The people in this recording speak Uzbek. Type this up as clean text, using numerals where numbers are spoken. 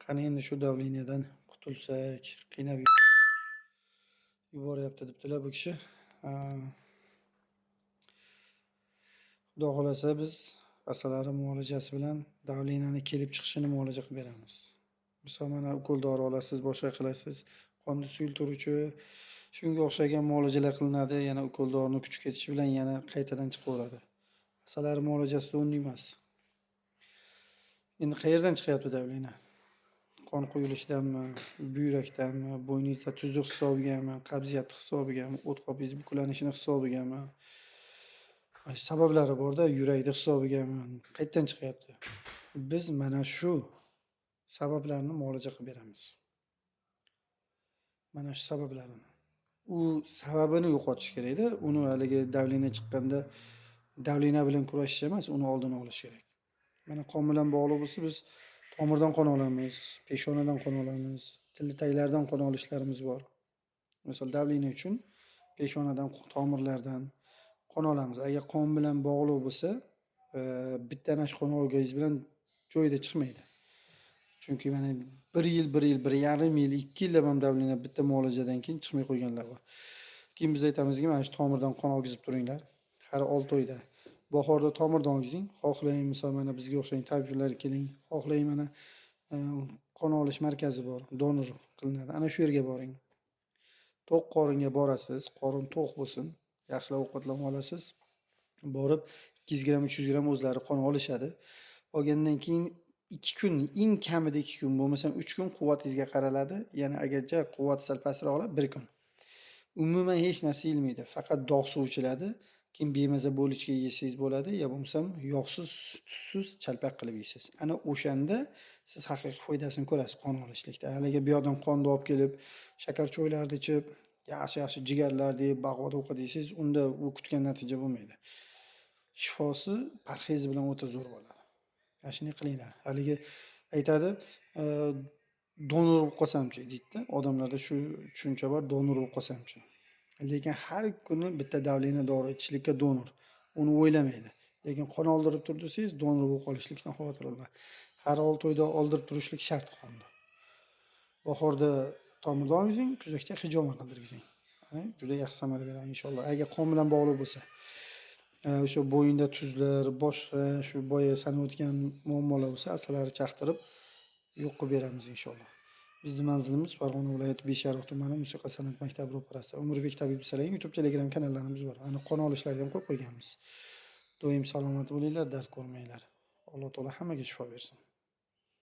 Qani endi shu davleniyadan qutulsak, qiynab yuboryapti debdilar bu kishi. Xudo xohlasa biz asalari muolajasi bilan davleniyani kelib chiqishini muolaja qilib beramiz. Misol mana ukol dori olasiz, boshqa qilasiz, qonni suyultiruvchi, shunga o'xshagan muolajalar qilinadi. Yana ukol dorining kuchi ketishi bilan yana qaytadan chiqaveradi. Asalari muolajasida unday emas. Endi qayerdan chiqyapti davleniya? Qon quyilishidanmi, buyrakdanmi, bo'yningizda tuzuq hisobigami, qabziyat hisobigami, o't qopingiz buklanishini hisobigami? Sabablari bor-da, yurakni hisobigami, qayerdan chiqyapti? Biz mana shu sabablarni muolaja qilib beramiz. Mana shu sabablarini. U sababini yo'qotish kerak-da. Uni haligi davleniya chiqqanda davleniya bilan kurashish emas, uni oldini olish kerak. Mana qon bilan bog'liq bo'lsa, biz tomirdan qon olamiz, peshonadan qon olamiz, tilla taglardan qon olishlarimiz bor. Misol davleniya uchun peshonadan, tomirlardan qon olamiz. Agar qon bilan bog'liq bo'lsa, bitta qon olganingiz bilan joyida chiqmaydi. Chunki mana 1 yil, 1,5 yil, 2 yillab ham davleniya bitta muolajadan keyin chiqmay qo'yganlar bor. Keyin biz aytamizki, mana shu tomirdan qon olgizib turinglar. Har 6 oyda. Bahorda tomirdan olgizing, xohlang misol mana bizga o'xshagan tabiblar keling, xohlang mana qon olish markazi bor, donor qilinadi. Ana shu yerga boring. To'q qoringa borasiz, qorin to'q bo'lsin, yaxshilab ovqatlanib olasiz. Borib 200 gram, 300 gram o'zlari qon olishadi. Olgandan keyin 2 kun, eng kamida 2 kun, bo'lmasam 3 kun quvvatingizga qaraladi. Yana agarcha quvvat sal pastroq olib 1 kun. Umuman hech narsa yeyilmaydi. Faqat dog' suv ichiladi. Keyin bemaza bo'lichga yesangiz bo'ladi, yo bo'lmasam yog'siz, tuzsiz chalpak qilib yeysiz. Ana o'shanda siz haqiqiy foydasini ko'rasiz qon olishlikda. Haliga bu yoqdan qonni olib kelib, shakar choylarni ichib, yaxshi jigarlarni yeb, bag'oda ovqat yesangiz, unda u kutgan natija bo'lmaydi. Shifosi parhez bilan o'ta zo'r bo'ladi. Mana shuni qilinglar. Haliga aytadi, donor bo'lib qolsam-chi deydi-da. Odamlarda shu tushuncha bor, donor bo'lib qolsam-chi. Lekin har kuni bitta davleniya dori ichishlikka donor. Uni o'ylamaydi. Lekin qon oldirib tur desangiz, donor bo'lib qolishlikdan xavotir olmang. Har 6 oyda oldirib turishlik shart qonni. Bahorda tomirdan olgizing, kuzakda hijoma qildirgizing. Juda yaxshi samara beradi inshaalloh. Agar qon bilan bog'liq bo'lsa, o'sha bo'yinda tuzlar, boshqa shu boya sanayotgan muammolar bo'lsa, asalari chaqtirib yo'q qilib beramiz inshaalloh. Bizning manzilimiz Farg'ona viloyati Beshariq tumani musiqa san'at maktabi ro'parasida. Umurbek tabib Salang YouTube Telegram kanallarimiz bor. Ana qon olishlarni ham qo'yib qo'yganmiz. Doim salomat bo'linglar, dard ko'rmanglar. Alloh taolo hammaga shifo bersin.